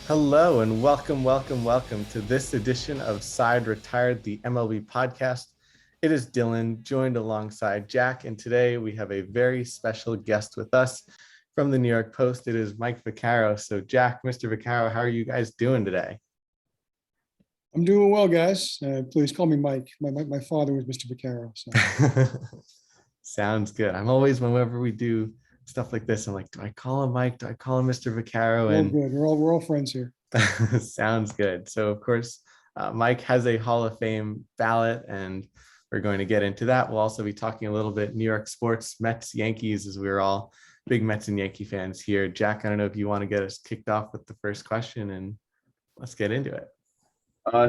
Hello and welcome to this edition of Side Retired, the MLB podcast. It is Dylan, joined alongside Jack, and today we have a very special guest with us from the New York Post. It is Mike Vaccaro. So Jack, Mr. Vaccaro, how are you guys doing today? I'm doing well, guys. Please call me Mike. My father was Mr. Vaccaro. So. Sounds good. I'm always, whenever we do stuff like this, I'm like, do I call him Mike? Do I call him Mr. Vaccaro? And good. We're all friends here. Sounds good. So of course, Mike has a Hall of Fame ballot, and we're going to get into that. We'll also be talking a little bit New York sports, Mets, Yankees, as we're all big Mets and Yankee fans here. Jack, I don't know if you want to get us kicked off with the first question, and let's get into it.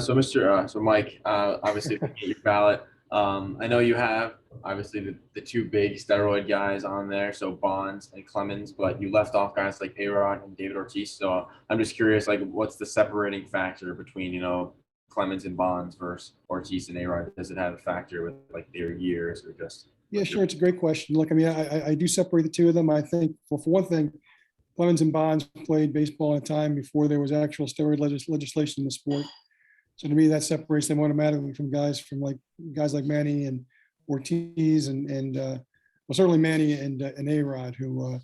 So Mike, obviously your ballot. I know you have obviously the two big steroid guys on there, so Bonds and Clemens, but you left off guys like A-Rod and David Ortiz. So I'm just curious, like, what's the separating factor between, Clemens and Bonds versus Ortiz and A-Rod? Does it have a factor with like their years or just? Yeah, sure. It's a great question. Look, I mean, I do separate the two of them. I think, well, for one thing, Clemens and Bonds played baseball at a time before there was actual steroid legislation in the sport. So to me, that separates them automatically from guys like Manny and Ortiz and certainly Manny and A-Rod, who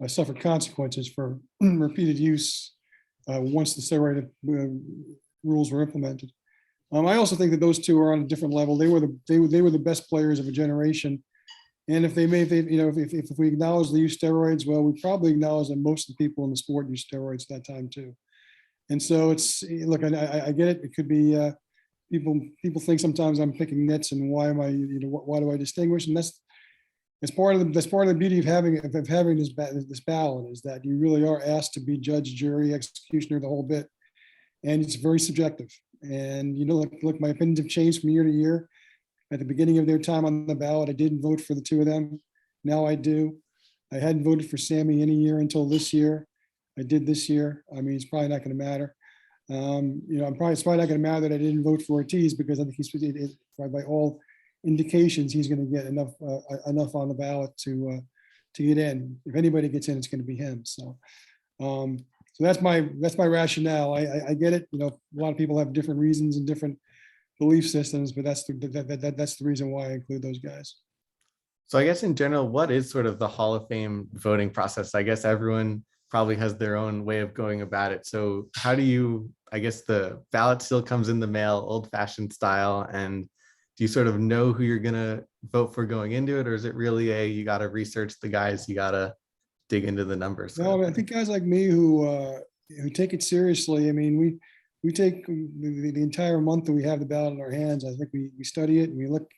suffered consequences for repeated use once the steroid rules were implemented. I also think that those two are on a different level. They were the best players of a generation, and if we acknowledge they use steroids, well, we probably acknowledge that most of the people in the sport use steroids at that time too. And so look, I get it. It could be people think sometimes I'm picking nits and why do I distinguish? And that's part of the beauty of having this ballot, is that you really are asked to be judge, jury, executioner, the whole bit, and it's very subjective. And look, my opinions have changed from year to year. At the beginning of their time on the ballot, I didn't vote for the two of them. Now I do. I hadn't voted for Sammy any year until this year. I did this year. I mean, it's probably not going to matter. It's probably not going to matter that I didn't vote for Ortiz, because I think by all indications, he's going to get enough on the ballot to get in. If anybody gets in, it's going to be him. So that's my rationale. I get it. A lot of people have different reasons and different belief systems, but that's the reason why I include those guys. So I guess in general, what is sort of the Hall of Fame voting process? I guess everyone probably has their own way of going about it. So how do you, I guess the ballot still comes in the mail, old fashioned style, and do you sort of know who you're going to vote for going into it? Or is it really you got to research the guys, you got to dig into the numbers? No, I think guys like me who take it seriously, I mean, we take the entire month that we have the ballot in our hands. I think we study it and we look,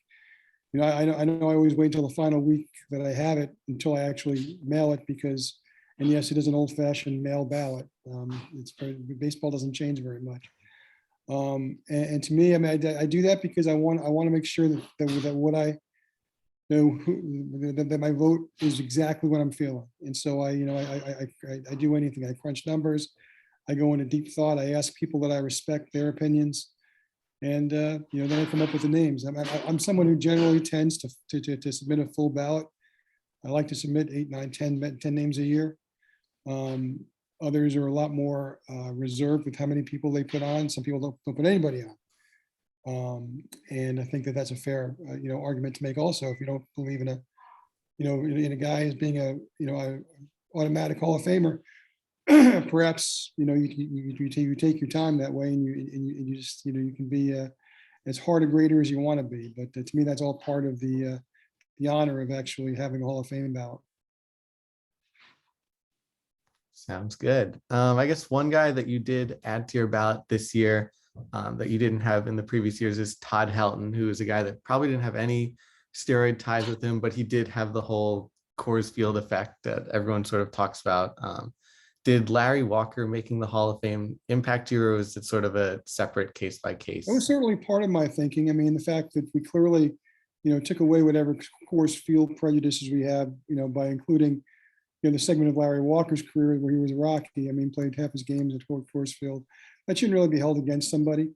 I know I always wait until the final week that I have it until I actually mail it, because, and yes, it is an old-fashioned mail ballot. Baseball doesn't change very much. And to me, I mean, I do that because I want to make sure that what I know, that my vote is exactly what I'm feeling. And so I do anything. I crunch numbers. I go into deep thought. I ask people that I respect their opinions, and then I come up with the names. I'm someone who generally tends to submit a full ballot. I like to submit 8, 9, 10 names a year. Others are a lot more reserved with how many people they put on. Some people don't put anybody on. And I think that's a fair, argument to make also. If you don't believe in a guy as being a automatic Hall of Famer, perhaps, you take your time that way, and you just, you can be as hard a grader as you want to be. But to me, that's all part of the honor of actually having a Hall of Fame ballot. Sounds good. I guess one guy that you did add to your ballot this year that you didn't have in the previous years is Todd Helton, who is a guy that probably didn't have any steroid ties with him, but he did have the whole Coors Field effect that everyone sort of talks about. Did Larry Walker making the Hall of Fame impact you, or was it sort of a separate case by case? It was certainly part of my thinking. I mean, the fact that we clearly, took away whatever Coors Field prejudices we have, by including, the segment of Larry Walker's career where he was a Rocky. I mean, played half his games at Coors Field. That shouldn't really be held against somebody.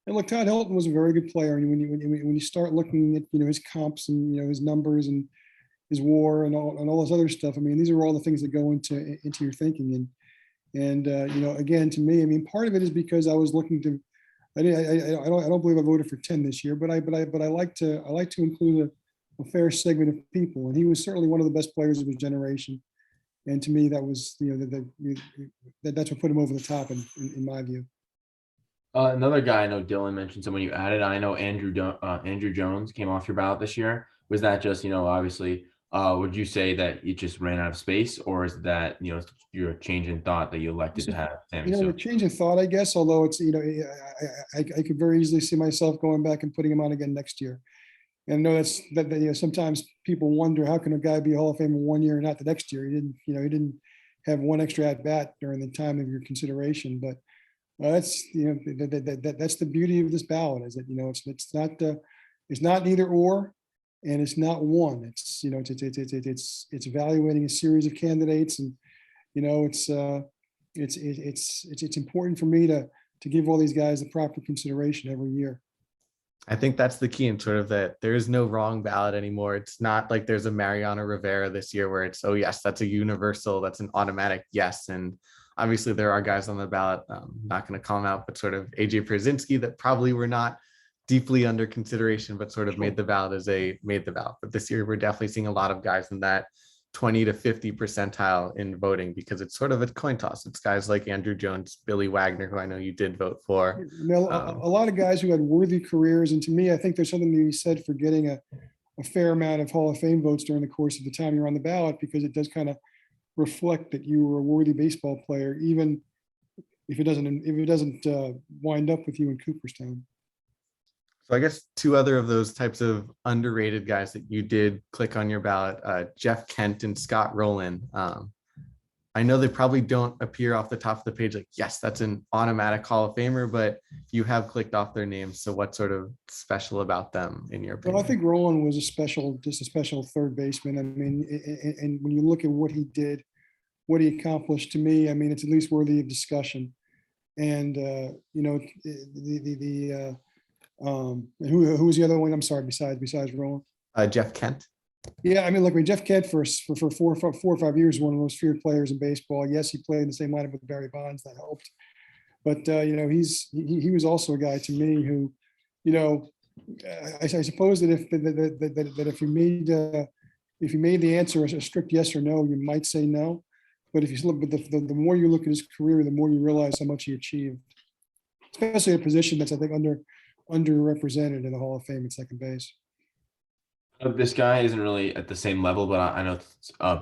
And look, Todd Helton was a very good player. And when you start looking at, his comps and, his numbers and his WAR and all this other stuff, I mean, these are all the things that go into your thinking. And, again, to me, I mean, part of it is because I was looking to, I don't believe I voted for 10 this year, but I like to include a fair segment of people. And he was certainly one of the best players of his generation. And to me, that was, that's what put him over the top in my view. Another guy, I know Dylan mentioned someone you added. I know Andrew Jones came off your ballot this year. Was that just, obviously, would you say that you just ran out of space, or is that, your change in thought that you elected to have Sammy? A change in thought, I guess, although it's, I could very easily see myself going back and putting him on again next year. And I know that sometimes people wonder, how can a guy be a Hall of Famer 1 year and not the next year? He didn't have one extra at bat during the time of your consideration, but that's, that's the beauty of this ballot, is that, it's not neither or, and it's not one. It's, it's evaluating a series of candidates, and, it's important for me to give all these guys the proper consideration every year. I think that's the key, in sort of that there is no wrong ballot anymore. It's not like there's a Mariano Rivera this year where it's, oh yes, that's a universal, that's an automatic yes. And obviously there are guys on the ballot, not going to call them out, but sort of AJ Pierzynski that probably were not deeply under consideration, but sort of made the ballot made the ballot. But this year we're definitely seeing a lot of guys in that 20 to 50 percentile in voting, because it's sort of a coin toss. It's guys like Andrew Jones, Billy Wagner, who I know you did vote for. A lot of guys who had worthy careers. And to me, I think there's something to be said for getting a fair amount of Hall of Fame votes during the course of the time you're on the ballot, because it does kind of reflect that you were a worthy baseball player, even if it doesn't wind up with you in Cooperstown. So I guess two other of those types of underrated guys that you did click on your ballot, Jeff Kent and Scott Roland. I know they probably don't appear off the top of the page like, yes, that's an automatic Hall of Famer, but you have clicked off their names. So what's sort of special about them in your opinion? Well, I think Roland was just a special third baseman. I mean, and when you look at what he did, what he accomplished, to me, I mean, it's at least worthy of discussion. And, and who was the other one? I'm sorry, besides Roland? Jeff Kent. Yeah, I mean, look, Jeff Kent for 4 or 5 years, one of the most feared players in baseball. Yes, he played in the same lineup with Barry Bonds, that helped. But he was also a guy to me who, I suppose that if you made the answer a strict yes or no, you might say no. But if you look, but the more you look at his career, the more you realize how much he achieved, especially a position that's, I think, underrepresented in the Hall of Fame at second base. This guy isn't really at the same level, but I know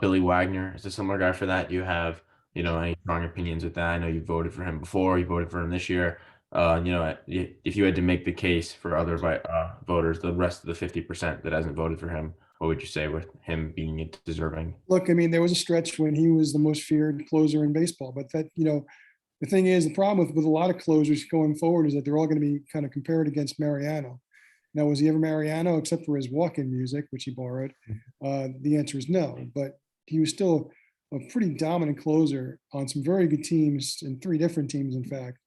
Billy Wagner is a similar guy for that. You have, any strong opinions with that? I know you voted for him before, you voted for him this year. If you had to make the case for other voters, the rest of the 50% that hasn't voted for him, what would you say with him being deserving? Look, I mean, there was a stretch when he was the most feared closer in baseball, but that, the thing is, the problem with a lot of closers going forward is that they're all going to be kind of compared against Mariano. Now, was he ever Mariano except for his walk-in music, which he borrowed? The answer is no, but he was still a pretty dominant closer on some very good teams, and 3 different teams, in fact,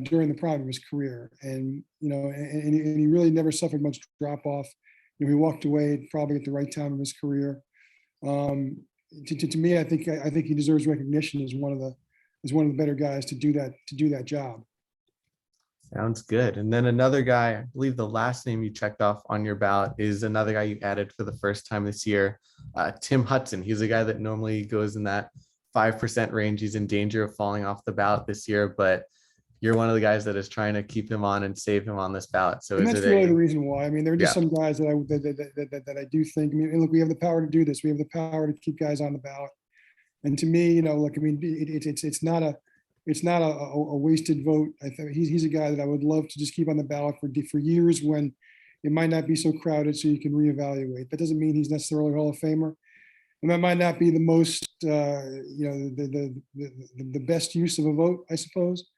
during the prime of his career. And, and he really never suffered much drop-off. He walked away probably at the right time of his career. To me, I think he deserves recognition as one of the better guys to do that job. Sounds good. And then another guy, I believe the last name you checked off on your ballot is another guy you added for the first time this year, Tim Hudson. He's a guy that normally goes in that 5% range. He's in danger of falling off the ballot this year, but you're one of the guys that is trying to keep him on and save him on this ballot. So that's really the reason why. I mean, there are just some guys that I do think, I mean, and look, we have the power to do this. We have the power to keep guys on the ballot. And to me, look, I mean, it's not a wasted vote. I think he's a guy that I would love to just keep on the ballot for years when it might not be so crowded, so you can reevaluate. That doesn't mean he's necessarily a Hall of Famer, and that might not be the most, the best use of a vote, I suppose.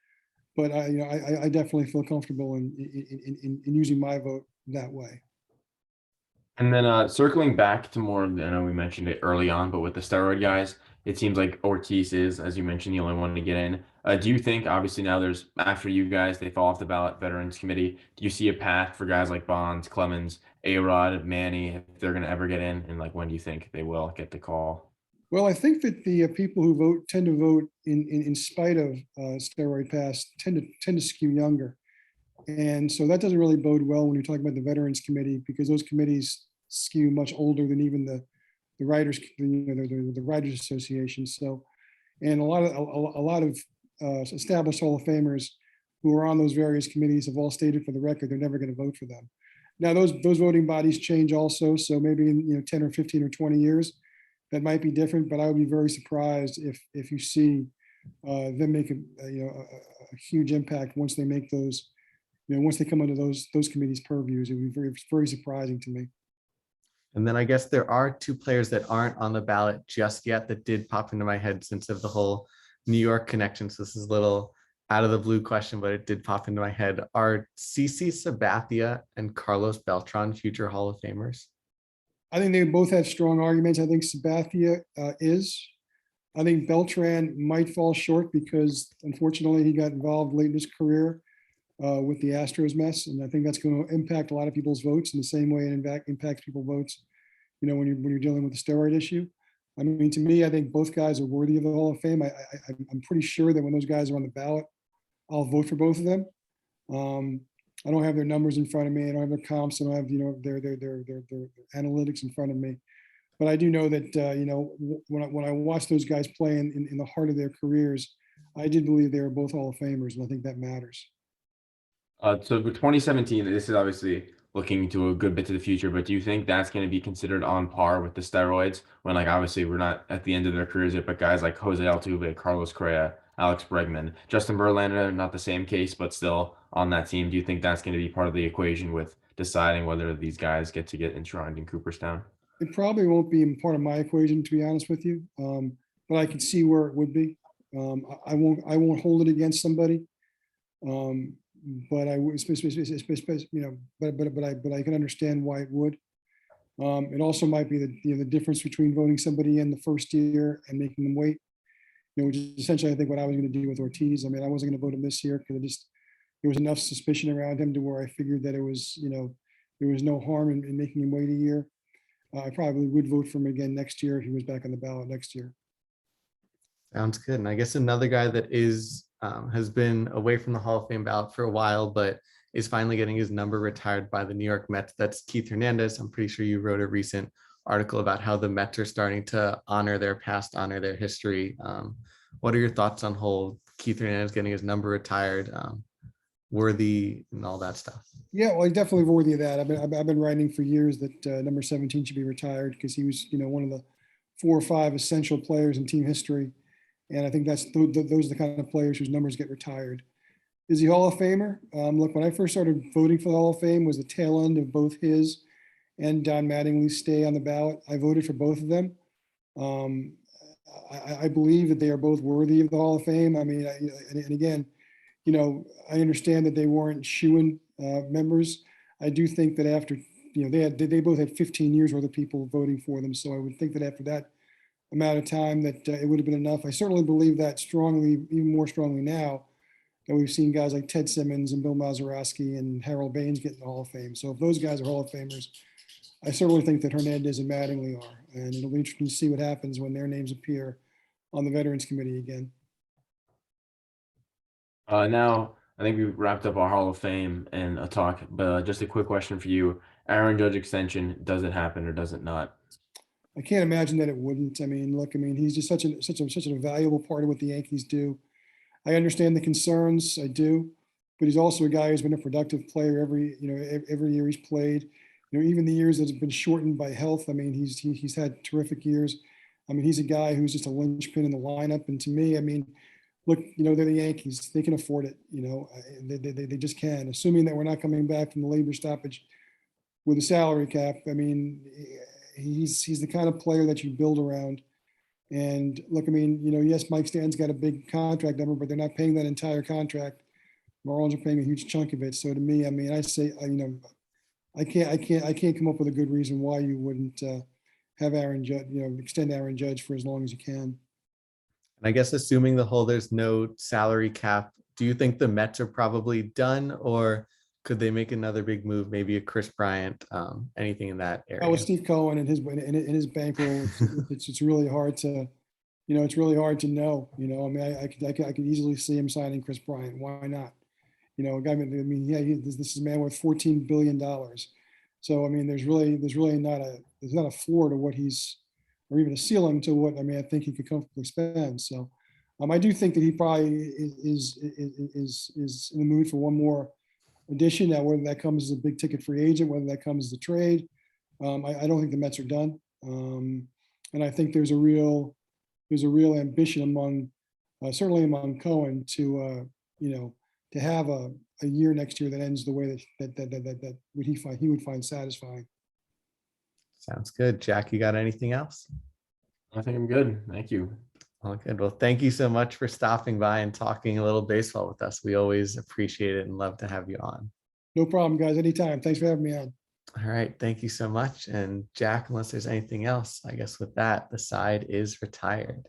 But I definitely feel comfortable in using my vote that way. And then circling back to more, I know we mentioned it early on, but with the steroid guys, it seems like Ortiz is, as you mentioned, the only one to get in. Do you think, obviously now there's, after you guys, they fall off the ballot, Veterans Committee, do you see a path for guys like Bonds, Clemens, A-Rod, Manny, if they're going to ever get in? And like, when do you think they will get the call? Well, I think that the people who vote tend to vote in spite of steroid pass tend to skew younger. And so that doesn't really bode well when you're talking about the Veterans Committee, because those committees skew much older than even the writers, the Writers Association. So, and a lot of established Hall of Famers who are on those various committees have all stated for the record they're never going to vote for them. Now, those voting bodies change also. So maybe in 10 or 15 or 20 years, that might be different. But I would be very surprised if you see them make a huge impact once they make those. Once they come under those committees' purviews. It would be very, very surprising to me. And then I guess there are two players that aren't on the ballot just yet that did pop into my head since of the whole New York connection. So this is a little out of the blue question, but it did pop into my head. Are Cece Sabathia and Carlos Beltran future Hall of Famers? I think they both have strong arguments. I think Sabathia is. I think Beltran might fall short because unfortunately he got involved late in his career with the Astros mess. And I think that's going to impact a lot of people's votes in the same way it impacts people's votes, when you're dealing with the steroid issue. I mean, to me, I think both guys are worthy of the Hall of Fame. I'm pretty sure that when those guys are on the ballot, I'll vote for both of them. I don't have their numbers in front of me. I don't have their comps. I don't have, their analytics in front of me. But I do know that, when I watch those guys play in the heart of their careers, I did believe they were both Hall of Famers, and I think that matters. So for 2017, this is obviously looking to a good bit to the future, but do you think that's going to be considered on par with the steroids when, like, obviously we're not at the end of their careers yet, but guys like Jose Altuve, Carlos Correa, Alex Bregman, Justin Verlander, not the same case, but still on that team. Do you think that's going to be part of the equation with deciding whether these guys get enshrined in Cooperstown? It probably won't be part of my equation, to be honest with you, but I can see where it would be. I won't hold it against somebody. But I would, but I can understand why it would. It also might be the difference between voting somebody in the first year and making them wait, which is essentially I think what I was going to do with Ortiz. I mean, I wasn't going to vote him this year because there was enough suspicion around him to where I figured that it was, there was no harm in making him wait a year. I probably would vote for him again next year if he was back on the ballot next year. Sounds good. And I guess another guy that has been away from the Hall of Fame ballot for a while, but is finally getting his number retired by the New York Mets. That's Keith Hernandez. I'm pretty sure you wrote a recent article about how the Mets are starting to honor their past, honor their history. What are your thoughts on whole Keith Hernandez getting his number retired, worthy and all that stuff? Yeah, well, he's definitely worthy of that. I've been writing for years that number 17 should be retired because he was, one of the 4 or 5 essential players in team history. And I think those are the kind of players whose numbers get retired. Is he Hall of Famer? Look, when I first started voting for the Hall of Fame was the tail end of both his and Don Mattingly's stay on the ballot. I voted for both of them. I believe that they are both worthy of the Hall of Fame. I mean, and again, I understand that they weren't shoo-in members. I do think that after, they both had 15 years worth of people voting for them. So I would think that after that amount of time that it would have been enough. I certainly believe that strongly, even more strongly now that we've seen guys like Ted Simmons and Bill Mazeroski and Harold Baines get in the Hall of Fame. So if those guys are Hall of Famers, I certainly think that Hernandez and Mattingly are. And it'll be interesting to see what happens when their names appear on the Veterans Committee again. Now, I think we've wrapped up our Hall of Fame and a talk, but just a quick question for you. Aaron Judge extension, does it happen or does it not? I can't imagine that it wouldn't. I mean, look, he's just such a valuable part of what the Yankees do. I understand the concerns, I do, but he's also a guy who's been a productive player every year he's played. Even the years that have been shortened by health. I mean, he's had terrific years. I mean, he's a guy who's just a linchpin in the lineup. And to me, I mean, look, they're the Yankees. They can afford it. They just can. Assuming that we're not coming back from the labor stoppage with a salary cap. I mean, he's the kind of player that you build around. And look, I mean, yes, Mike Stanton's got a big contract number, but they're not paying that entire contract. Marlins are paying a huge chunk of it. So to me, I mean, I say, I can't come up with a good reason why you wouldn't have Aaron Judge, extend Aaron Judge for as long as you can. And I guess assuming there's no salary cap, do you think the Mets are probably done, or Could they make another big move? Maybe a Chris Bryant, anything in that area? With Steve Cohen and his bankroll, it's really hard to, it's really hard to know. I mean, I could easily see him signing Chris Bryant. Why not? A guy. I mean, yeah, this is a man worth $14 billion. So I mean, there's really not a floor to what he's, or even a ceiling to what, I mean, I think he could comfortably spend. So I do think that he probably is in the mood for one more addition. Now, whether that comes as a big ticket free agent, whether that comes as a trade, I don't think the Mets are done. And I think there's a real ambition among, certainly among Cohen to, to have a year next year that ends the way that he would find satisfying. Sounds good. Jack, you got anything else? I think I'm good. Thank you. All good. Well, thank you so much for stopping by and talking a little baseball with us. We always appreciate it and love to have you on. No problem, guys. Anytime. Thanks for having me on. All right. Thank you so much. And Jack, unless there's anything else, I guess with that, the side is retired.